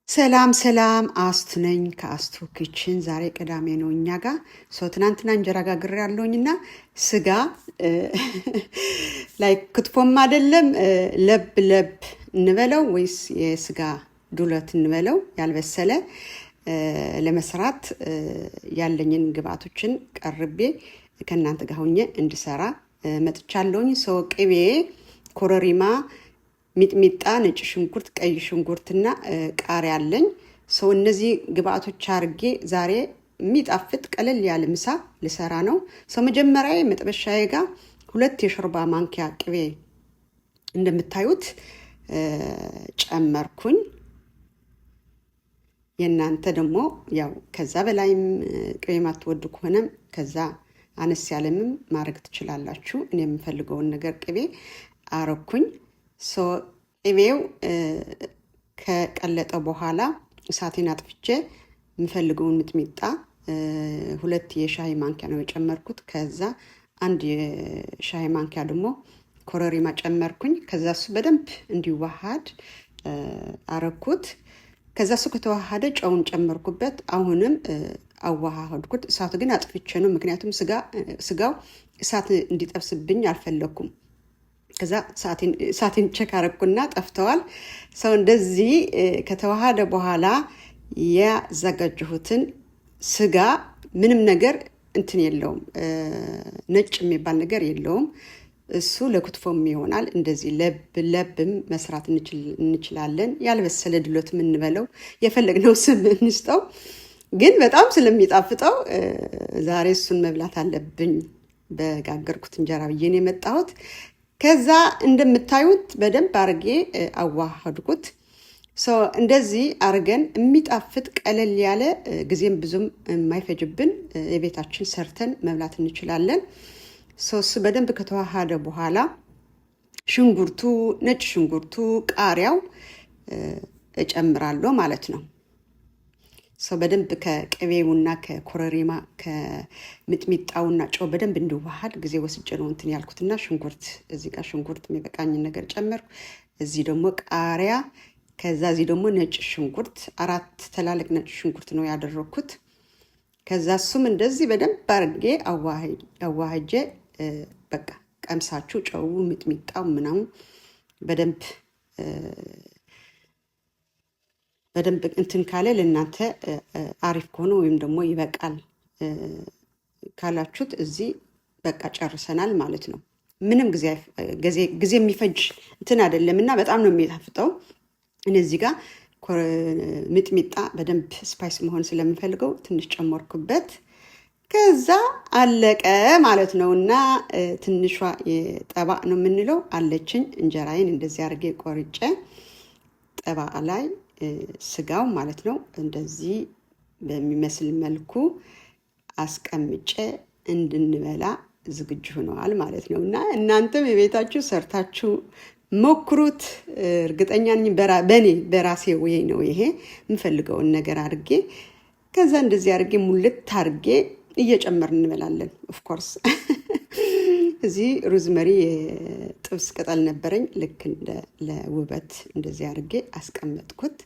ሰላም ሰላም አስቱ ነኝ ከአስቱ ኪችን። ዛሬ ቅዳሜ ነው እኛ ጋር ትናንትና እንጀራ ጋግሬ ያለውኝና ስጋ ላይ ክትፎም አይደለም ለብ ለብ እንበለው ወይስ የስጋ ዱለት እንበለው ያልበሰለ ለመስራት ያለኝን ግብአቶችን ቀርቤ ከናንተ ጋር ሆኜ እንድሰራ መጥቻለሁኝ። ቅቤ፣ ኮረሪማ፣ ሚጥሚጣ፣ ነጭ ሽንኩርት፣ ቀይ ሽንኩርትና ቃሪያ አለኝ። እነዚህ ግብአቶች አርጌ ዛሬ የሚጣፍጥ ቀለል ያለ ምሳ ልሰራ ነው። መጀመሪያ መጥበሻዬ ጋር 2 የሾርባ ማንኪያ ቅቤ እንደምታዩት ጨመርኩኝ። የናንተ ደግሞ ያው ከዛ በላይም ቅቤ ማትወዱ ከሆነም ከዛ አነስ ያለምም ማድረግ ትችላላችሁ። እኔ የምፈልገውን ነገር ቅቤ አረኩኝ። ቅቤው ከቀለጠ በኋላ እሳቴን አጥፍቼ የምፈልገውን ሚጥሚጣ 2 የሻይ ማንኪያ ነው የጨመርኩት። ከዛ 1 የሻይ ማንኪያ ደግሞ ኮረሪማ ጨመርኩኝ። ከዛ እሱ በደንብ እንዲዋሃድ አረኩት። ከዛ እሱ ከተዋሃደ ጨውን ጨመርኩበት። አሁንም አዋሃድኩት። እሳቱ ግን አጥፍቼ ነው፣ ምክንያቱም ስጋው እሳት እንዲጠብስብኝ አልፈለኩም። ከዛ ሳቲን ቼክ አረኩና ጠፍተዋል። እንደዚህ ከተዋሃደ በኋላ ያዘጋጀሁትን ስጋ ምንም ነገር እንትን የለውም፣ ነጭ የሚባል ነገር የለውም። እሱ ለክትፎም ይሆናል። እንደዚህ ለብም መስራት እንችላለን። ያልበሰለ ድሎት የምንበለው የፈለግነው ስም እንስጠው፣ ግን በጣም ስለሚጣፍጠው ዛሬ እሱን መብላት አለብኝ በጋገርኩት እንጀራ ብዬ ነው የመጣሁት። ከዛ እንደምታዩት በደንብ አርጌ አዋሃድኩት። እንደዚህ አርገን የሚጣፍጥ ቀለል ያለ ጊዜም ብዙም የማይፈጅብን የቤታችን ሰርተን መብላት እንችላለን። እሱ በደንብ ከተዋሃደ በኋላ ሽንኩርቱ፣ ነጭ ሽንኩርቱ፣ ቃሪያው እጨምራለሁ ማለት ነው። በደንብ ከቅቤውና ከኮረሪማ ከሚጥሚጣውና ጨው በደንብ እንዲዋሃድ ጊዜ ወስጄ ነው እንትን ያልኩትና ሽንኩርት እዚህ ጋር ሽንኩርት የሚበቃኝን ነገር ጨመርኩ። እዚህ ደግሞ ቃሪያ፣ ከዛ እዚህ ደግሞ ነጭ ሽንኩርት 4 ትላልቅ ነጭ ሽንኩርት ነው ያደረኩት። ከዛ እሱም እንደዚህ በደንብ አርጌ አዋህጄ በቃ ቀምሳችሁ ጨው ሚጥሚጣው ምናምን በደንብ እንትን ካለ ለእናንተ አሪፍ ከሆነ ወይም ደግሞ ይበቃል ካላችሁት እዚህ በቃ ጨርሰናል ማለት ነው። ምንም ጊዜ የሚፈጅ እንትን አይደለምና በጣም ነው የሚጣፍጠው። እነዚህ ጋር ሚጥሚጣ በደንብ ስፓይስ መሆን ስለምፈልገው ትንሽ ጨመርኩበት። ከዛ አለቀ ማለት ነውና ትንሿ የጠባ ነው የምንለው አለችኝ። እንጀራዬን እንደዚህ አድርጌ ቆርጬ ጠባ ላይ ስጋው ማለት ነው እንደዚህ በሚመስል መልኩ አስቀምጬ እንድንበላ ዝግጁ ሆነዋል ማለት ነውና እናንተም የቤታችሁ ሰርታችሁ ሞክሩት። እርግጠኛ ነኝ በራሴ ወይ ነው ይሄ የምፈልገውን ነገር አድርጌ ከዛ እንደዚህ አድርጌ ሙልት አድርጌ እየጨመርን እንበላለን። ኦፍ ኮርስ እዚህ ሮዝመሪ የጥብስ ቅጠል ነበረኝ፣ ልክ እንደ ለውበት እንደዚህ አድርጌ አስቀመጥኩት።